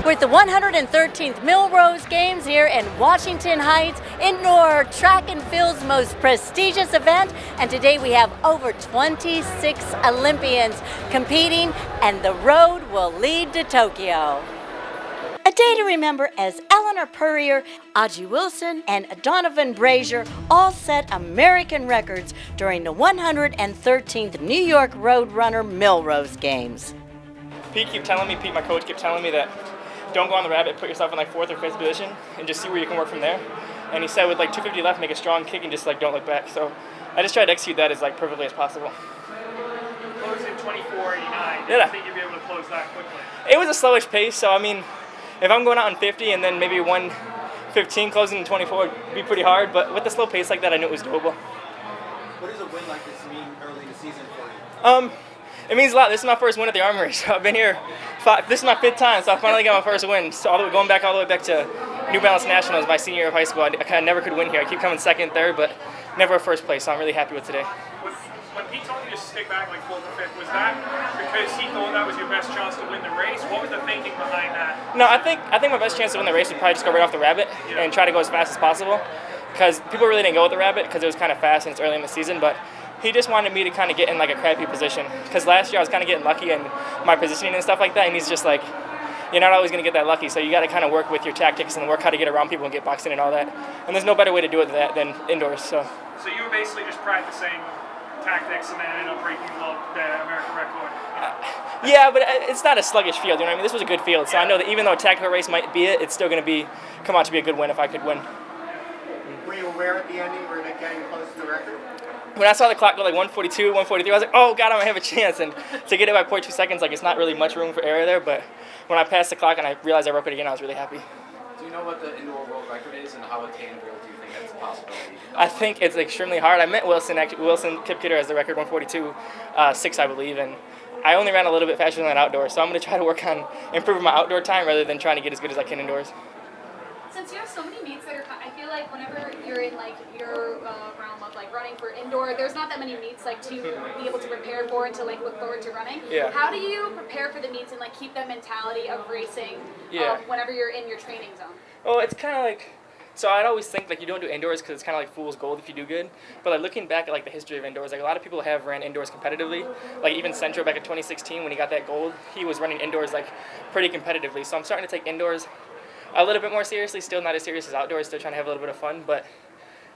with the 113th Millrose Games here in Washington Heights, indoor track and field's most prestigious event. And today we have over 26 Olympians competing, and the road will lead to Tokyo. A day to remember as Elinor Purrier, Ajee Wilson, and Donavan Brazier all set American records during the 113th New York Roadrunner Millrose Games. Pete, my coach, kept telling me that don't go on the rabbit, put yourself in like 4th or 5th position and just see where you can work from there. And he said with like 250 left, make a strong kick and just like don't look back. So I just tried to execute that as like perfectly as possible. Close in 24:89. Yeah. I think you'd be able to close that quickly. It was a slowish pace, so I mean, if I'm going out in 50 and then maybe 1:15 closing in 24, it'd be pretty hard. But with the slow pace like that, I knew it was doable. What does a win like this mean early in the season for you? It means a lot. This is my first win at the Armory, so I've been here. This is my 5th time, so I finally got my first win. So going back all the way back to New Balance Nationals, my senior year of high school, I kind of never could win here. I keep coming 2nd, 3rd, but never a 1st place. So I'm really happy with today. When Pete told you to stick back like 4th or 5th, was that because he thought that was your best chance to win the race? What was the thinking behind that? No, I think my best chance to win the race would probably just go right off the rabbit and try to go as fast as possible. Because people really didn't go with the rabbit because it was kind of fast and it's early in the season, but he just wanted me to kind of get in like a crappy position. Because last year I was kind of getting lucky in my positioning and stuff like that, and he's just like, you're not always going to get that lucky, so you got to kind of work with your tactics and work how to get around people and get boxed in and all that. And there's no better way to do it than indoors. So you were basically just practicing tactics and then ended up breaking the American record. Yeah, but it's not a sluggish field. You know what I mean? This was a good field, so I know that even though a tactical race might be it's still going to come out to be a good win if I could win. Were you aware at the ending we're getting close to the record? When I saw the clock go like 1:42, 1:43, I was like, oh God, I might have a chance. And to get it by 0.2 seconds, like it's not really much room for error there. But when I passed the clock and I realized I broke it again, I was really happy. Do you know what the indoor world record is and how attainable do you think that's a possibility? I think it's extremely hard. I met Wilson Kipketer as the record 1:42.6, I believe, and I only ran a little bit faster than that outdoor. So I'm going to try to work on improving my outdoor time rather than trying to get as good as I can indoors. Since you have so many meets that are, I feel like whenever you're in like your realm of like running for indoor, there's not that many meets like to be able to prepare for and to like look forward to running. Yeah. How do you prepare for the meets and like keep that mentality of racing whenever you're in your training zone? Well, it's kind of like, so I'd always think like you don't do indoors because it's kind of like fool's gold if you do good. But like looking back at like the history of indoors, like a lot of people have ran indoors competitively. Like even Centro back in 2016 when he got that gold, he was running indoors like pretty competitively. So I'm starting to take indoors a little bit more seriously, still not as serious as outdoors, still trying to have a little bit of fun, but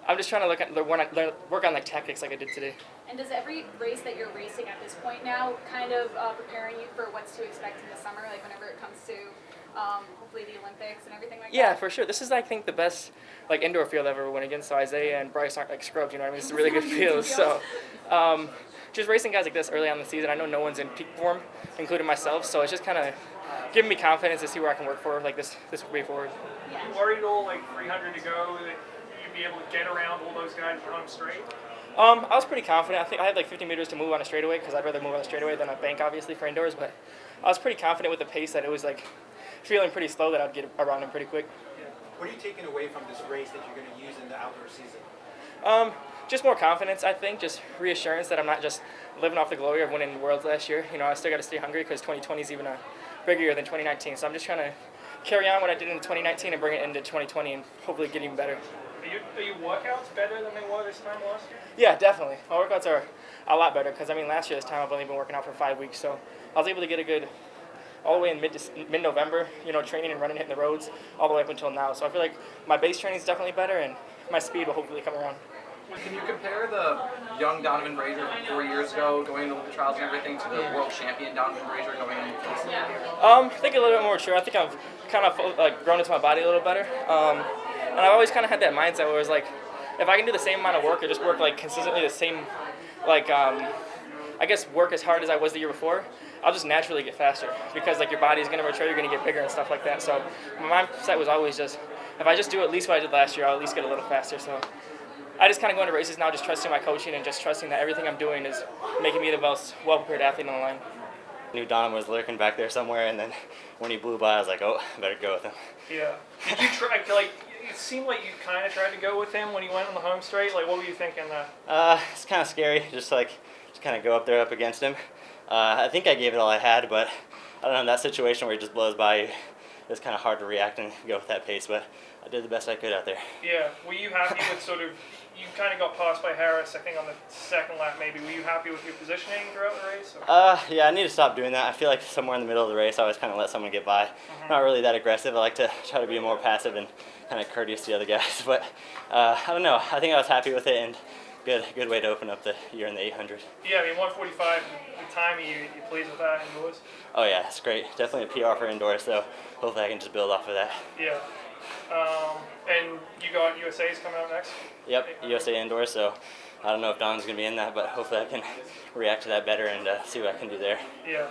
I'm just trying to work on like tactics like I did today. And does every race that you're racing at this point now kind of preparing you for what's to expect in the summer, like whenever it comes to hopefully the Olympics and everything like that? Yeah, for sure. This is, I think, the best like indoor field I've ever went against, so Ajeé and Bryce aren't like scrubs, you know what I mean? It's a really good field, so just racing guys like this early on in the season, I know no one's in peak form, including myself, so it's just kind of giving me confidence to see where I can work for like this way forward. You worried at all, like 300 to go, that you'd be able to get around all those guys and run them straight? I was pretty confident. I think I had like 50 meters to move on a straightaway because I'd rather move on a straightaway than a bank, obviously, for indoors. But I was pretty confident with the pace that it was like feeling pretty slow that I'd get around him pretty quick. What are you taking away from this race that you're going to use in the outdoor season? Just more confidence, I think. Just reassurance that I'm not just living off the glory of winning Worlds last year. You know, I still got to stay hungry because 2020 is even a bigger year than 2019. So I'm just trying to carry on what I did in 2019 and bring it into 2020 and hopefully get even better. Are your workouts better than they were this time last year? Yeah, definitely. My workouts are a lot better because, I mean, last year this time I've only been working out for 5 weeks. So I was able to get a good, all the way in mid-November, you know, training and running, hitting the roads, all the way up until now. So I feel like my base training is definitely better and my speed will hopefully come around. Can you compare the young Donavan Brazier from 4 years ago going into the trials and everything to the world champion Donavan Brazier going into this year? I think a little bit more mature. I think I've kind of like grown into my body a little better. And I've always kind of had that mindset where it's like, if I can do the same amount of work or just work like consistently the same, like I guess work as hard as I was the year before, I'll just naturally get faster because like your body's going to mature, you're going to get bigger and stuff like that. So my mindset was always just, if I just do at least what I did last year, I'll at least get a little faster. So I just kind of go into races now just trusting my coaching and just trusting that everything I'm doing is making me the most well-prepared athlete on the line. I knew Donovan was lurking back there somewhere, and then when he blew by, I was like, oh, I better go with him. Yeah. Did you try, like, it seemed like you kind of tried to go with him when he went on the home straight. Like, what were you thinking? It's kind of scary, just kind of go up there up against him. I think I gave it all I had, but I don't know, in that situation where he just blows by you, it was kind of hard to react and go with that pace, but I did the best I could out there. Yeah. Were you happy with sort of, you kind of got passed by Harris, I think, on the second lap maybe. Were you happy with your positioning throughout the race? Or? Yeah, I need to stop doing that. I feel like somewhere in the middle of the race, I always kind of let someone get by. Not really that aggressive. I like to try to be more passive and kind of courteous to the other guys. But I don't know. I think I was happy with it, and good way to open up the year in the 800. Yeah, I mean, 145, the time, you pleased with that indoors? Oh yeah, it's great. Definitely a PR for indoors, so hopefully I can just build off of that. Yeah. And you got USA's coming up next? Yep, USA indoors, so I don't know if Don's going to be in that, but hopefully I can react to that better and see what I can do there. Yeah.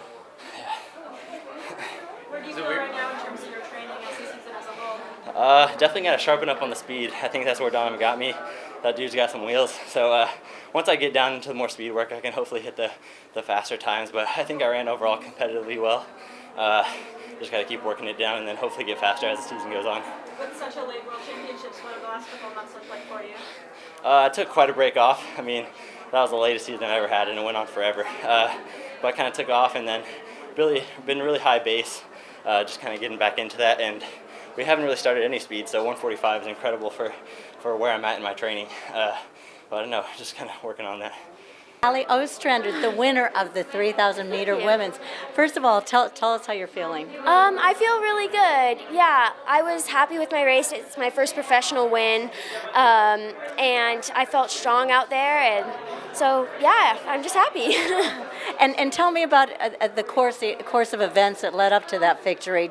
Where do you feel right now in terms of your training as the season as a whole? Definitely got to sharpen up on the speed. I think that's where Donovan got me. That dude's got some wheels. So once I get down into more speed work, I can hopefully hit the faster times. But I think I ran overall competitively well. Just got to keep working it down and then hopefully get faster as the season goes on. With such a late World Championships, what have the last couple of months looked like for you? I took quite a break off. I mean, that was the latest season I ever had, and it went on forever. But I kind of took off and then been really high base, just kind of getting back into that. And we haven't really started any speed, so 145 is incredible for where I'm at in my training. But I don't know, just kind of working on that. Ajeé Ostrander, the winner of the 3,000 meter women's. First of all, tell us how you're feeling. I feel really good. Yeah, I was happy with my race. It's my first professional win, and I felt strong out there, and so yeah, I'm just happy. And tell me about the course of events that led up to that victory.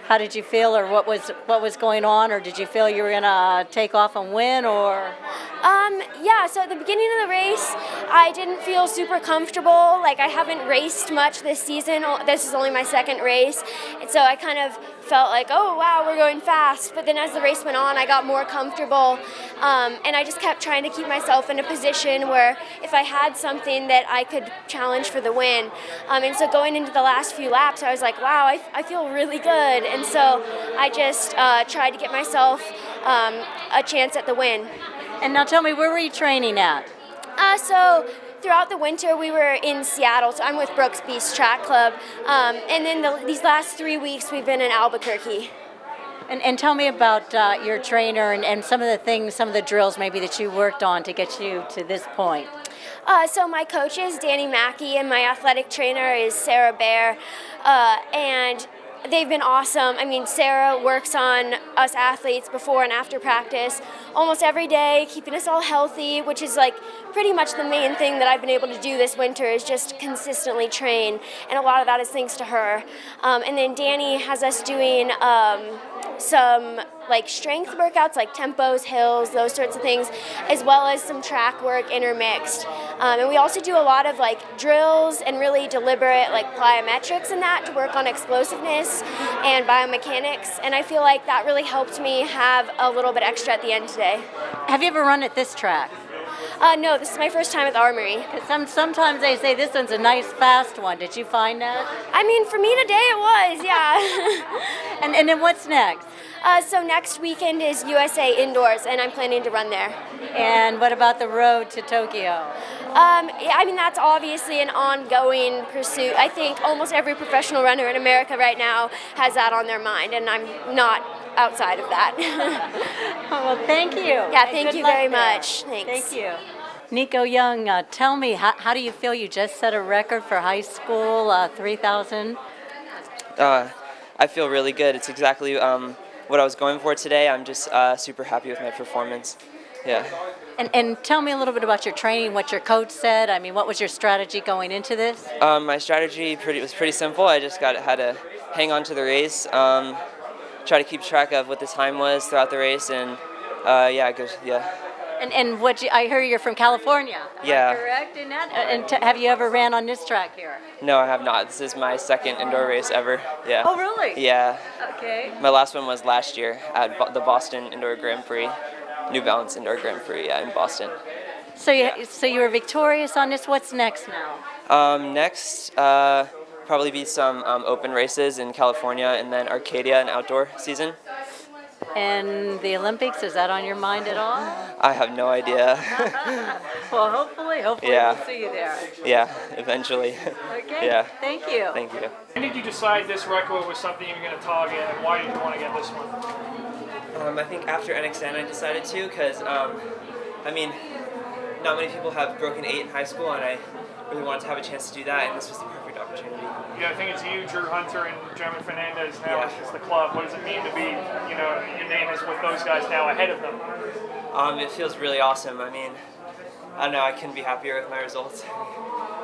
How did you feel, or what was going on, or did you feel you were gonna take off and win, or? Yeah, so at the beginning of the race, I didn't feel super comfortable. Like, I haven't raced much this season. This is only my second race. And so I kind of felt like, oh, wow, we're going fast. But then as the race went on, I got more comfortable. And I just kept trying to keep myself in a position where if I had something that I could challenge for the win. And so going into the last few laps, I was like, wow, I feel really good. And so I just tried to get myself a chance at the win. And now tell me, where were you training at? So throughout the winter, we were in Seattle. So I'm with Brooks Beast Track Club. And then these last 3 weeks, we've been in Albuquerque. And tell me about your trainer and some of the drills maybe that you worked on to get you to this point. So my coach is Danny Mackey, and my athletic trainer is Sarah Bear. And they've been awesome. I mean, Sarah works on us athletes before and after practice almost every day, keeping us all healthy, which is like pretty much the main thing that I've been able to do this winter is just consistently train. And a lot of that is thanks to her. And then Danny has us doing some like strength workouts like tempos, hills, those sorts of things, as well as some track work intermixed. And we also do a lot of like drills and really deliberate like plyometrics and that to work on explosiveness and biomechanics. And I feel like that really helped me have a little bit extra at the end today. Have you ever run at this track? No, this is my first time at the Armory. Sometimes they say this one's a nice fast one. Did you find that? I mean, for me today it was, yeah. And then what's next? So next weekend is USA Indoors, and I'm planning to run there. And what about the road to Tokyo? I mean, that's obviously an ongoing pursuit. I think almost every professional runner in America right now has that on their mind, and I'm not outside of that. Well, thank you. Yeah, thank you very much. Thanks. Thank you. Nico Young, tell me, how do you feel? You just set a record for high school, 3,000. I feel really good. It's exactly what I was going for today. I'm just super happy with my performance. Yeah. And tell me a little bit about your training, what your coach said. I mean, what was your strategy going into this? My strategy was pretty simple. I just had to hang on to the race, try to keep track of what the time was throughout the race, and yeah, good. Yeah. And I hear you're from California. Yeah. Am I correct in that? And have you ever ran on this track here? No, I have not. This is my second indoor race ever. Yeah. Oh, really? Yeah. Okay. My last one was last year at the Boston Indoor Grand Prix, New Balance Indoor Grand Prix, yeah, in Boston. So you were victorious on this. What's next now? Next, probably be some open races in California, and then Arcadia, an outdoor season. And the Olympics, is that on your mind at all? I have no idea. Well, hopefully Yeah. we'll see you there. Yeah, eventually. Okay, Yeah. thank you. Thank you. When did you decide this record was something you were going to target, and why did you want to get this one? I think after NXN I decided to, because I mean, not many people have broken 8 in high school, and I really wanted to have a chance to do that, and this was the perfect opportunity. Yeah, I think it's you, Drew Hunter, and German Fernandez now. Yeah. It's the club. What does it mean to be, your name is with those guys now ahead of them? It feels really awesome. I mean, I don't know, I couldn't be happier with my results.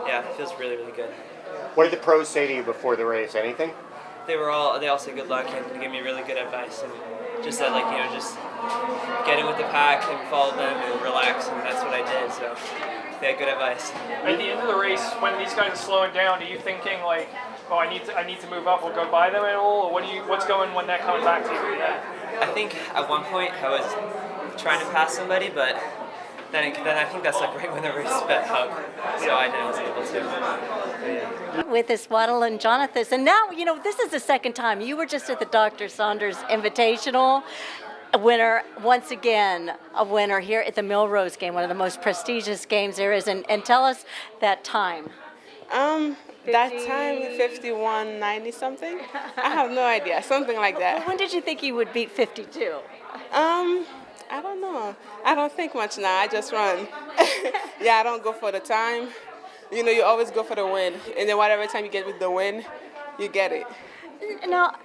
Yeah, it feels really, really good. What did the pros say to you before the race? Anything? They all said good luck and gave me really good advice, and just said, like, just get in with the pack and follow them and relax, and that's what I did, so they had good advice. At the end of the race, when these guys are slowing down, are you thinking like, oh, I need to move up or go by them at all, or what's going when that comes back to you? I think at one point I was trying to pass somebody, but then I think that's like right when the race sped up, so I wasn't able to. Yeah. With this Waddle and Jonathan, and now this is the second time. You were just at the Dr. Saunders Invitational. A winner, once again, a winner here at the Milrose game, one of the most prestigious games there is. And tell us that time. That time, 51.90 something. I have no idea, something like that. When did you think you would beat 52? I don't know. I don't think much now. I just run. Yeah, I don't go for the time. You always go for the win, and then whatever time you get with the win, you get it. Now,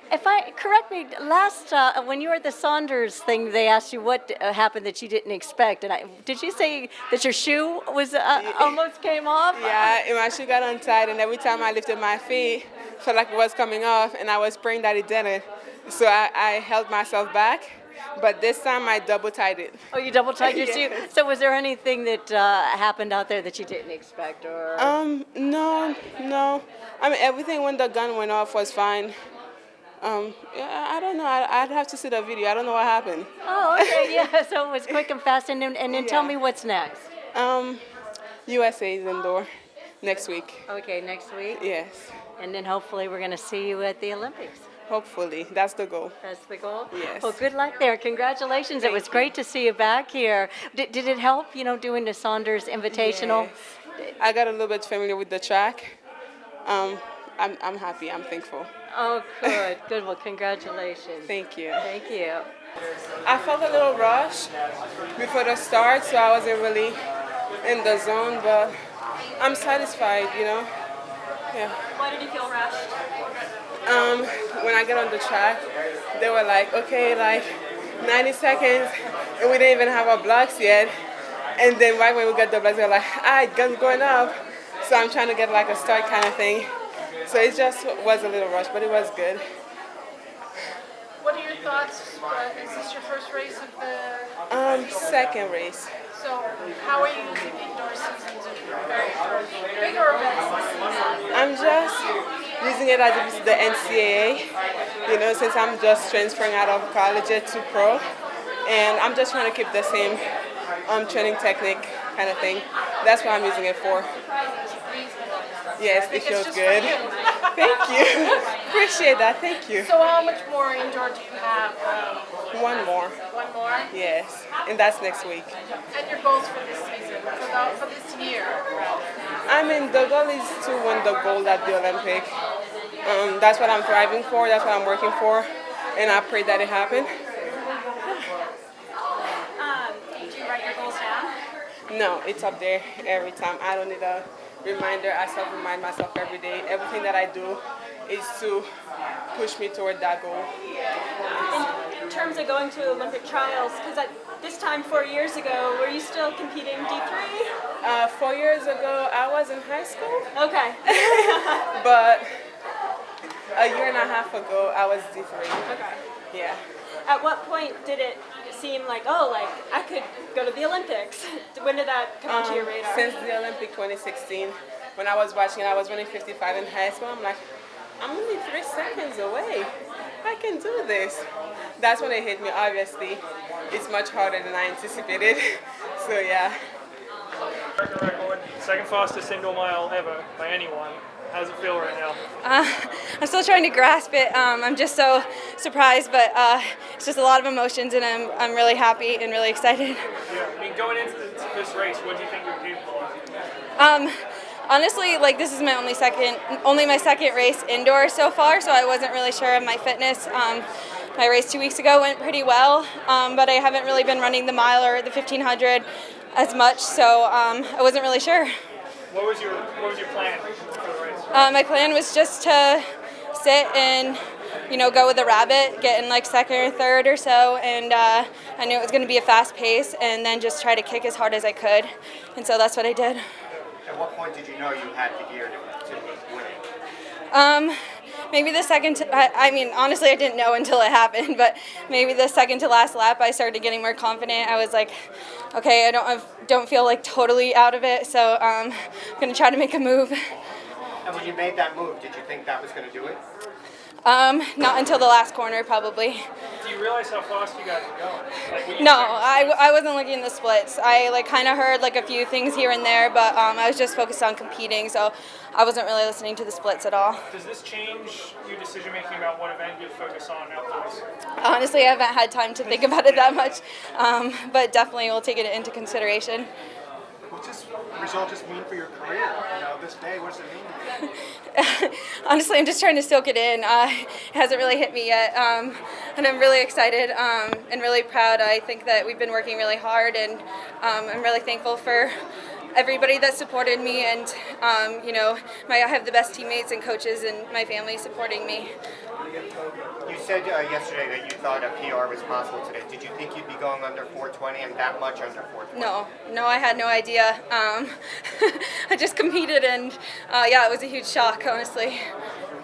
correct me, last when you were at the Saunders thing, they asked you what happened that you didn't expect, and did you say that your shoe was almost came off? Yeah, and my shoe got untied, and every time I lifted my feet, it felt like it was coming off, and I was praying that it didn't. So I held myself back, but this time I double tied it. Oh, you double tied your Yes. shoe? So was there anything that happened out there that you didn't expect, or? No. I mean, everything when the gun went off was fine. Yeah, I don't know. I'd have to see the video. I don't know what happened. Oh, okay, yeah. So it was quick and fast, and then tell me what's next. USA is indoor next week. Okay, next week. Yes. And then hopefully we're going to see you at the Olympics. Hopefully, that's the goal. That's the goal? Yes. Well, good luck there. Congratulations. It was great to see you back here. Did it help, doing the Saunders Invitational? Yes. I got a little bit familiar with the track. I'm happy. I'm thankful. Oh, good. Good. Well, congratulations. Thank you. Thank you. I felt a little rush before the start, so I wasn't really in the zone, but I'm satisfied, Yeah. Why did you feel rushed? When I get on the track, they were like, okay, 90 seconds, and we didn't even have our blocks yet. And then right when we got the blocks, they were like, gun's going up. So I'm trying to get a start kind of thing. So it just was a little rush, but it was good. What are your thoughts? Is this your first race of the? Second race. So how are you using indoor seasons to prepare for bigger events this season? I'm just using it as if it's the NCAA, since I'm just transferring out of college to pro. And I'm just trying to keep the same training technique kind of thing. That's what I'm using it for. Yes, it feels good. Thank you. Appreciate that. Thank you. So how much more indoor do you have? One more. One more? Yes, and that's next week. And your goals for this season, for this year? The goal is to win the gold at the Olympic. That's what I'm thriving for. That's what I'm working for, and I pray that it happen. Do you write your goals down? No, it's up there every time. I don't need a reminder. I self-remind myself every day. Everything that I do is to push me toward that goal. In terms of going to Olympic trials, because this time 4 years ago, were you still competing D3? 4 years ago, I was in high school. Okay. But a year and a half ago, I was D3. Okay. Yeah. At what point did it seem like, I could go to the Olympics? When did that come onto your radar? Since the Olympic 2016, when I was watching it, I was running 55 in high school. I'm like, I'm only 3 seconds away. I can do this. That's when it hit me. Obviously, it's much harder than I anticipated. So yeah. second fastest indoor mile ever by anyone. How does it feel right now? I'm still trying to grasp it. I'm just so surprised, but it's just a lot of emotions, and I'm really happy and really excited. Yeah, I mean, going into this race, what do you think you're capable of? Honestly, like, this is my only my second race indoor so far, so I wasn't really sure of my fitness. My race 2 weeks ago went pretty well, but I haven't really been running the mile or the 1500 as much, so I wasn't really sure. What was your plan for the race? My plan was just to sit and, go with a rabbit, get in like second or third or so, and I knew it was going to be a fast pace, and then just try to kick as hard as I could, and so that's what I did. At what point did you know you had the gear to win? Maybe the second, I mean, honestly, I didn't know until it happened, but maybe the second to last lap, I started getting more confident. I was like, okay, I don't feel like totally out of it, so I'm going to try to make a move. And when you made that move, did you think that was going to do it? Not until the last corner, probably. Do you realize how fast you guys are going? Like, No, I wasn't looking at the splits. I kind of heard like a few things here and there, but I was just focused on competing, so I wasn't really listening to the splits at all. Does this change your decision making about what event you focus on outdoors? Honestly, I haven't had time to think about it that much, but definitely we'll take it into consideration. What's this result just mean for your career? This day, what does it mean? Honestly, I'm just trying to soak it in. It hasn't really hit me yet, and I'm really excited and really proud. I think that we've been working really hard, and I'm really thankful for everybody that supported me, and I have the best teammates and coaches and my family supporting me. You said yesterday that you thought a PR was possible today. Did you think you'd be going under 420 and that much under 420? No, I had no idea. I just competed, and it was a huge shock, honestly.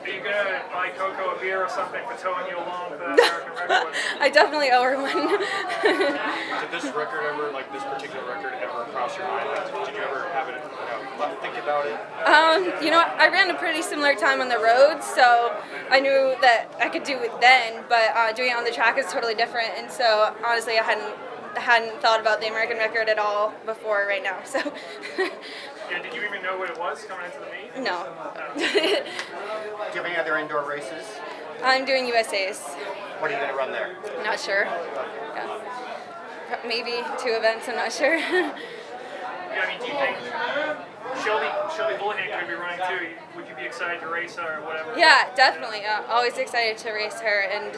Are you going to buy Coco a beer or something for towing you along for that American record? I definitely owe her one. Did this record ever, like this particular record, ever cross your mind? Like, did you ever have it, think about it? I ran a pretty similar time on the road, so I knew that I could do it then, but doing it on the track is totally different, and so honestly I hadn't thought about the American record at all before right now, so. Yeah, did you even know what it was coming into the meet? No. Do you have any other indoor races? I'm doing USA's. What are you going to run there? Not sure. Yeah. Maybe 2 events, I'm not sure. Yeah, I mean, do you think Shelby Bullingham could be running too? Would you be excited to race her or whatever? Yeah, definitely. Always excited to race her, and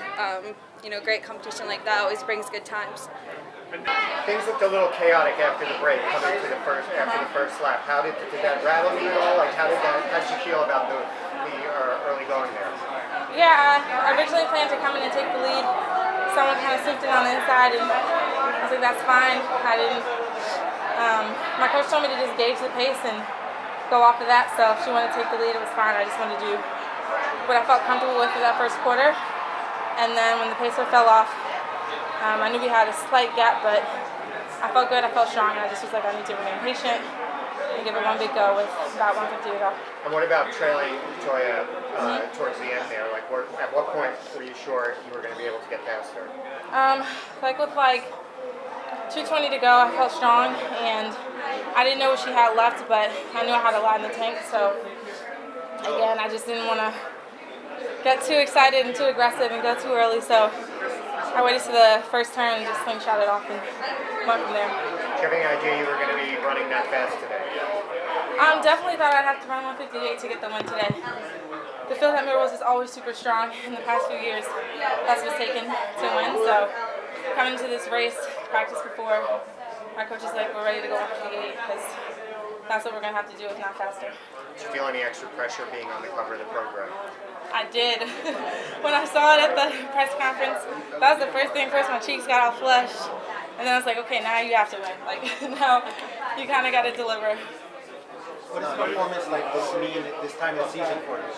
great competition like that always brings good times. Things looked a little chaotic after the break, coming to the first lap. How did that rattle you at all? Like, how did you feel about the early going there? Yeah, I originally planned to come in and take the lead. Someone kind of slipped in on the inside, and I was like, that's fine. I didn't. My coach told me to just gauge the pace and go off of that. So if she wanted to take the lead, it was fine. I just wanted to do what I felt comfortable with for that first quarter. And then when the pacer fell off, I knew we had a slight gap, but I felt good, I felt strong, and I just was like, I need to remain patient and give it one big go with about 150 to go. And what about trailing Toya towards the end there? Like, at what point were you sure you were going to be able to get past her? With 2:20 to go, I felt strong, and I didn't know what she had left, but I knew I had a lot in the tank, so again, I just didn't want to get too excited and too aggressive and go too early, so I waited to the first turn and just slingshot it off and went from there. Do you have any idea you were going to be running that fast today? Definitely thought I'd have to run 158 to get the win today. The field at Milrose is always super strong. In the past few years, that's what's taken to win. So coming to this race, practice before, my coach is like, we're ready to go 158 because that's what we're going to have to do, if not faster. Did you feel any extra pressure being on the cover of the program? I did. When I saw it at the press conference, that was the first thing. First, my cheeks got all flushed. And then I was like, okay, now you have to win. Like, now you kind of got to deliver. What does a performance like this mean at this time of the season for you?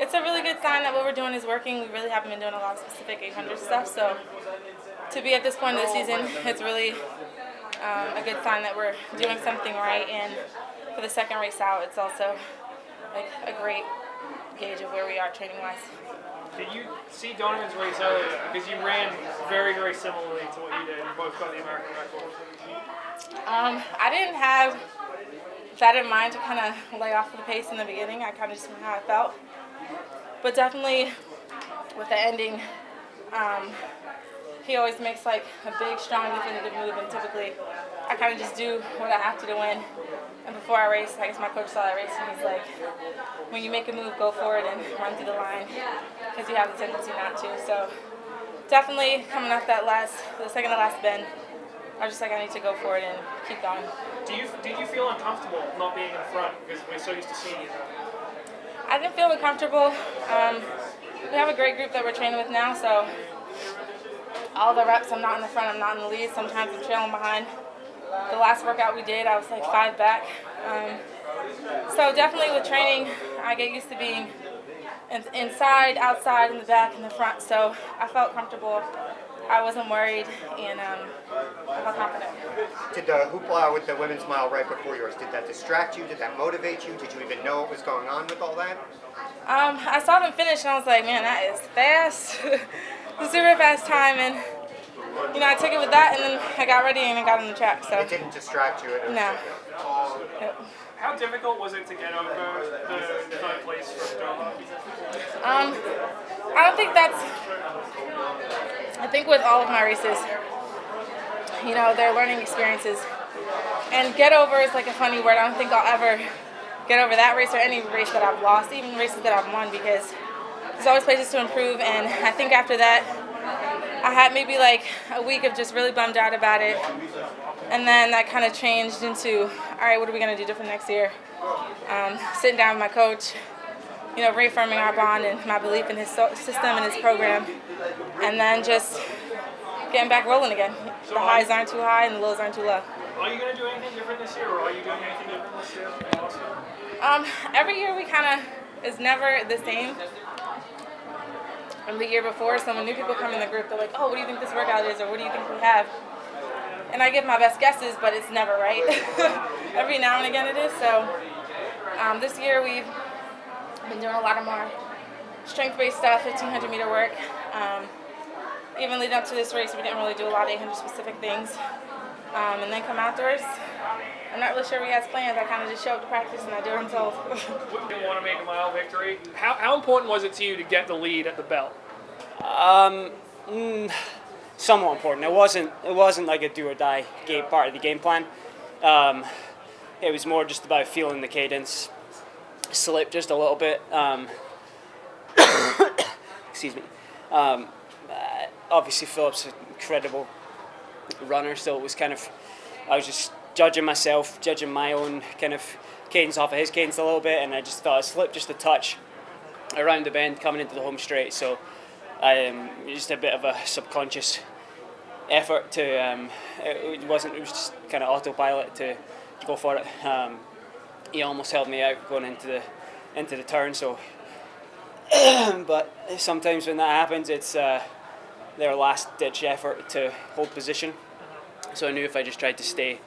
It's a really good sign that what we're doing is working. We really haven't been doing a lot of specific 800 stuff. So to be at this point of the season, it's really a good sign that we're doing something right. And for the second race out, it's also like a great gauge of where we are training-wise. Did you see Donovan's race earlier? Because you ran very, very similarly to what you did. You both got the American record. I didn't have that in mind to kind of lay off of the pace in the beginning. I kind of just went how I felt. But definitely with the ending, he always makes like a big, strong, definitive move, and typically I kind of just do what I have to win. And before I race, I guess my coach saw I race, and he's like, when you make a move, go for it and run through the line, because you have the tendency not to. So definitely coming off the second to last bend, I was just like, I need to go for it and keep going. Did you feel uncomfortable not being in front because we're so used to seeing you? I didn't feel uncomfortable. We have a great group that we're training with now, so all the reps, I'm not in the front, I'm not in the lead. Sometimes I'm trailing behind. The last workout we did, I was like 5 back. So definitely with training, I get used to being inside, outside, in the back, in the front. So I felt comfortable. I wasn't worried, and I felt confident. Did the hoopla with the women's mile right before yours, did that distract you? Did that motivate you? Did you even know what was going on with all that? I saw them finish, and I was like, man, that is fast. It's a super fast time, and I took it with that, and then I got ready and I got on the track. So it didn't distract you? No. How difficult was it to get over the third place from Donavan? I don't think I think with all of my races, they're learning experiences. And get over is like a funny word. I don't think I'll ever get over that race or any race that I've lost, even races that I've won, because there's always places to improve. And I think after that, I had maybe like a week of just really bummed out about it. And then that kind of changed into, all right, what are we going to do different next year? Sitting down with my coach, reaffirming our bond and my belief in his system and his program. And then just getting back rolling again. The highs aren't too high and the lows aren't too low. Are you going to do anything different this year, or are you doing anything different this year? Every year we kind of, is never the same from the year before. So when new people come in the group, they're like, oh, what do you think this workout is, or what do you think we have? And I give my best guesses, but it's never right. Every now and again it is. So this year we've been doing a lot of more strength-based stuff, 1,500 meter work. Even leading up to this race, we didn't really do a lot of 800 specific things. And then come outdoors, I'm not really sure we had plans. I kind of just show up to practice and I do what I'm told. Women Wanamaker Mile victory. How important was it to you to get the lead at the belt? Somewhat important. It wasn't like a do or die part of the game plan. It was more just about feeling the cadence slip just a little bit. Excuse me. Obviously Philip's an incredible runner, so it was I was just judging myself, judging my own kind of cadence off of his cadence a little bit, and I just thought I slipped just a touch around the bend coming into the home straight. So just a bit of a subconscious effort to it was just kind of autopilot to go for it. He almost held me out going into the turn, so but sometimes when that happens, it's their last ditch effort to hold position. So I knew if I just tried to stay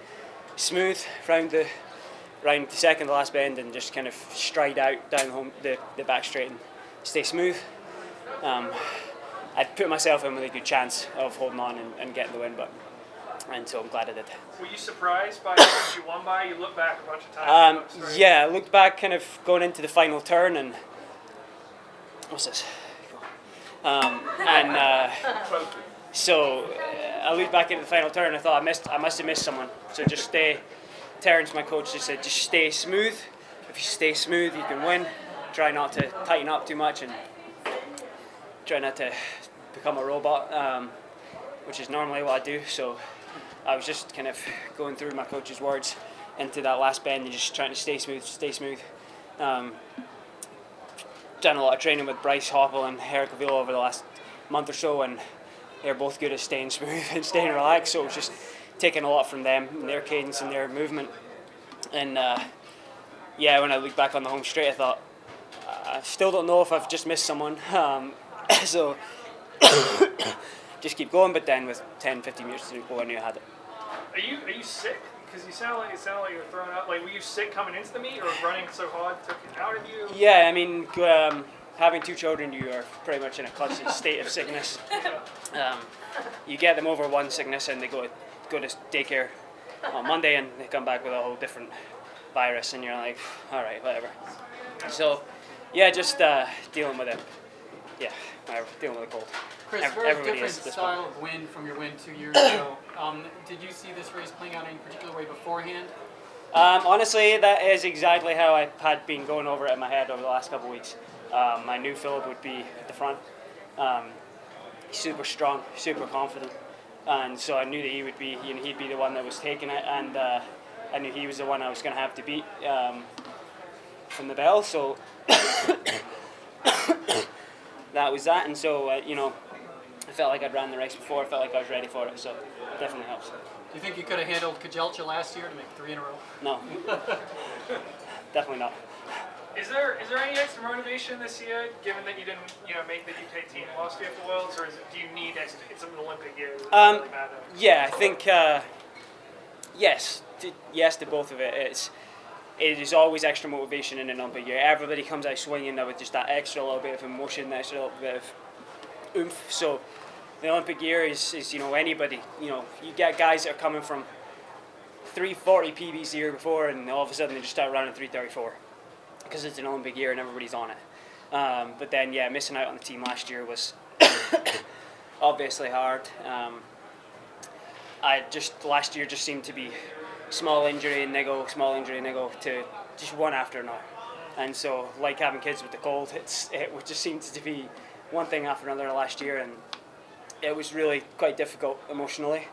smooth round the second to last bend and just kind of stride out down the back straight and stay smooth, I'd put myself in with a good chance of holding on and getting the win. And so I'm glad I did. Were you surprised by how much you won by? You look back a bunch of times. Yeah, I looked back kind of going into the final turn and what's this? So I looked back into the final turn and I thought I must have missed someone. So just stay. Terrence, my coach, just said just stay smooth. If you stay smooth, you can win. Try not to tighten up too much and try not to become a robot, which is normally what I do. So I was just kind of going through my coach's words into that last bend and just trying to stay smooth. Done a lot of training with Bryce Hoppel and Eric Avila over the last month or so, and they're both good at staying smooth and staying relaxed, so it was just taking a lot from them and their cadence and their movement. And when I looked back on the home straight, I thought, I still don't know if I've just missed someone, so just keep going, but then with 10-15 minutes to go, I knew I had it. Are you sick? Because you sound like you were thrown up. Like, were you sick coming into the meet, or running so hard took it out of you? Yeah, I mean, having 2 children, you are pretty much in a constant state of sickness. You get them over one sickness and they go to daycare on Monday, and they come back with a whole different virus, and you're like, all right, whatever. So, yeah, just dealing with it. Yeah, whatever, dealing with the cold. Chris, very different style of win from your win 2 years ago. Did you see this race playing out any particular way beforehand? Honestly, that is exactly how I had been going over it in my head over the last couple of weeks. I knew Philip would be at the front. Super strong, super confident, and so I knew that he would be, he'd be the one that was taking it, and I knew he was the one I was going to have to beat from the bell. So that was that, and so I felt like I'd ran the race before. I felt like I was ready for it, so it definitely helps. Do you think you could have handled Kajelcha last year to make 3 in a row? No, definitely not. Is there any extra motivation this year, given that you didn't make the UK team last year for Worlds, or do you need extra? It's an Olympic year. Does it really matter? Yeah, I think yes to both of it. It is always extra motivation in an Olympic year. Everybody comes out swinging with just that extra little bit of emotion, that extra little bit of oomph. So the Olympic year is anybody. You get guys that are coming from 340 PBs the year before, and all of a sudden they just start running 334 because it's an Olympic year and everybody's on it. But then, yeah, missing out on the team last year was obviously hard. Last year just seemed to be small injury, niggle to just one after another. And so, like having kids with the cold, it just seemed to be one thing after another last year, and it was really quite difficult emotionally.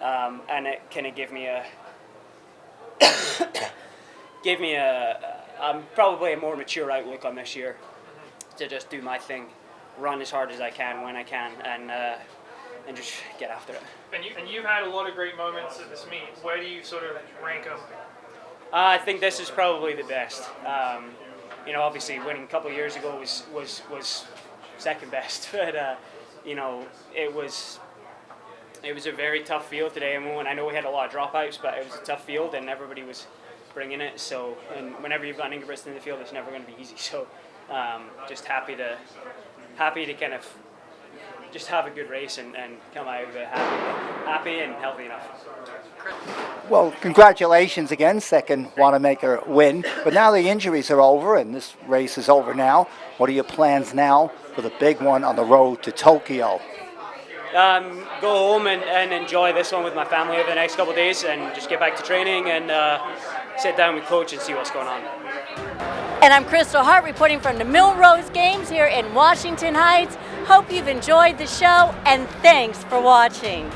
And it kind of gave me probably a more mature outlook on this year, to just do my thing, run as hard as I can when I can, and just get after it. And you've had a lot of great moments at this meet. Where do you sort of rank them? I think this is probably the best. Obviously winning a couple of years ago was second best, but it was a very tough field today. I know we had a lot of dropouts, but it was a tough field and everybody was bringing it. So, and whenever you've got an Ingridson in the field, it's never going to be easy. So, just happy to kind of just have a good race and come out of it happy and healthy enough. Well, congratulations again, second Wanamaker win. But now the injuries are over and this race is over now. What are your plans now for the big one on the road to Tokyo? Go home and enjoy this one with my family over the next couple of days, and just get back to training and sit down with coach and see what's going on. And I'm Kristal Hart reporting from the Millrose Games here in Washington Heights. Hope you've enjoyed the show, and thanks for watching.